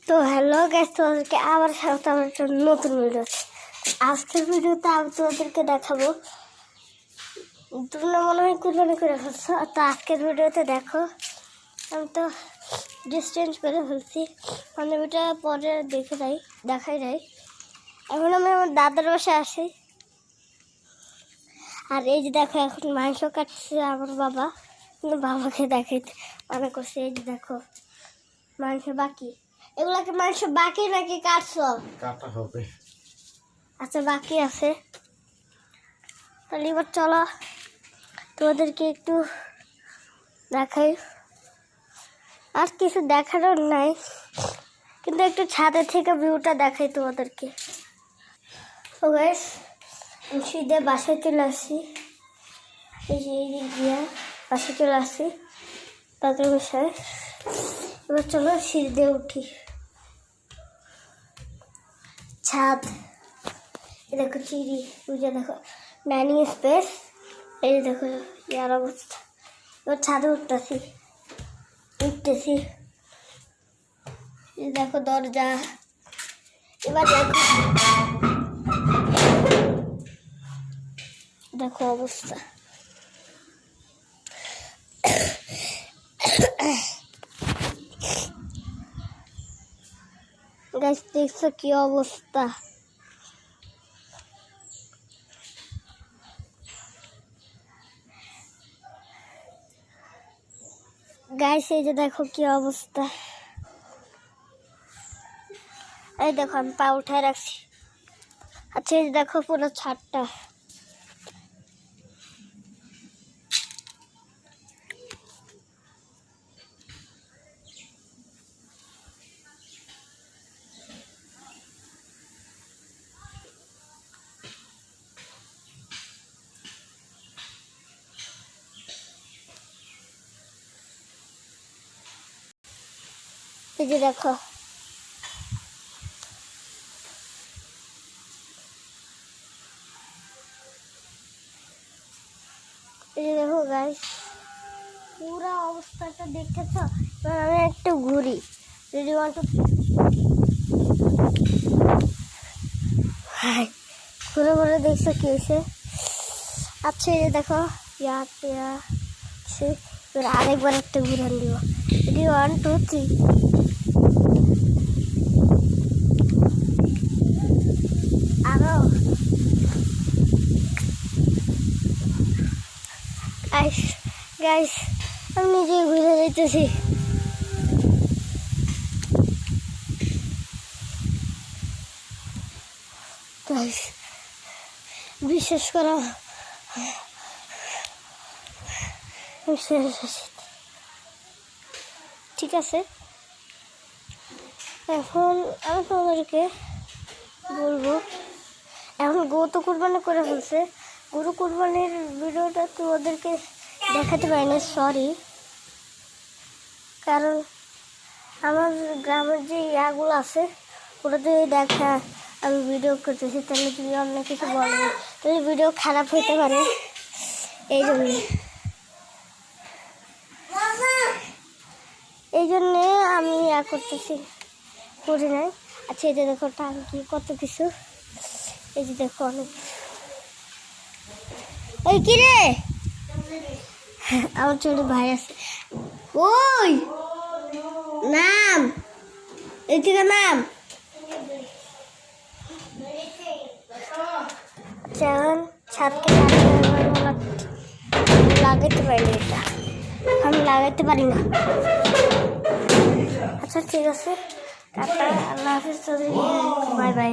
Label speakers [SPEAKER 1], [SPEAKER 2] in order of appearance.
[SPEAKER 1] তো hello guys, তোমাদেরকে আবার স্বাগত আমার একটা নতুন ভিডিও। আজকের ভিডিওতে আমি তোমাদেরকে দেখাবো, তোমরা মনে হয় কুরবানি করে ফেলছো। তো আজকের ভিডিওতে দেখো, আমি তো ড্রেস চেঞ্জ করে ফেলছি, ভিডিওটা পরে দেখাই নাই। এখন আমি আমার দাদার বাসায় আসি, আর এই যে দেখো এখন মাংস কাটছে আমার বাবা, কিন্তু বাবাকে দেখাইতে মনে করছে। এই যে দেখো মাংস বাকি, এগুলাকে মাংস বাকি নাকি কাটছো?
[SPEAKER 2] কাটা হবে।
[SPEAKER 1] আচ্ছা বাকি আছে, তাহলে এবার চলো তোমাদেরকে একটু দেখাই। আর কিছু দেখানোর নাই, কিন্তু একটু ছাদে থেকে ভিউটা দেখাই তোমাদেরকে। ও গাইস, আমি সিধে বাসায় চলে আসি, এই যে এই দিক দিয়ে বাসায় চলে আসি তাদের বাসায়। এবার চলো সিঁড়ি দিয়ে উঠি। ছাদ, এই দেখো সিঁড়ি, বুঝে দেখো ডাইনিং স্পেস, এই দেখো ইয়ার অবস্থা। এবার ছাদে উঠতেছি, এই দেখো দরজা। এবার দেখো অবস্থা। গাইস দেখছো কি অবস্থা? গাইস এই যে দেখো কি অবস্থা। এই দেখো আমি পা উঠায় রাখছি। আচ্ছা এই যে দেখো পুরো ছাদটা। এই যে দেখো, এই যে দেখো গাইস পুরো অবস্থাটা দেখতেছ। এবার আমি একটু ঘুরি, যদি ঘুরে ঘুরে দেখছো কি হয়েছে। আচ্ছা এই যে দেখো এবার আরেকবার একটা ঘুরান দিব, যদি 1 2 3। আরো গাইস আমি নিজেই ঘুরে যাইতেছি। গাইস বিশ্বাস করো, ঠিক আছে। এখন আমি তোমাদেরকে বলবো, এখন গরু তো কুরবানি করে ফেলছে, গরু কুরবানির ভিডিওটা তোমাদেরকে দেখাতে পারিনি, সরি। কারণ আমার গ্রামের যে ইয়াগুলো আছে ওটা যদি দেখা আমি ভিডিও করতেছি, তাহলে তুমি অন্য কিছু বলবে, তাহলে ভিডিও খারাপ হতে পারে, এই জন্যে আমি করতেছি, করি নাই। আচ্ছা এই যে দেখো টাঙ্কি, কত কিছু, এই যে দেখো অনেক। ওই কি রে, আমার ছোট ভাই আছে, ওই নাম, এই থেকে নাম। যেমন ছাদকে লাগাইতে পারি, এটা আমি লাগাইতে পারি না। আচ্ছা ঠিক আছে, টাটা, আল্লাহ হাফিজ, বাই বাই।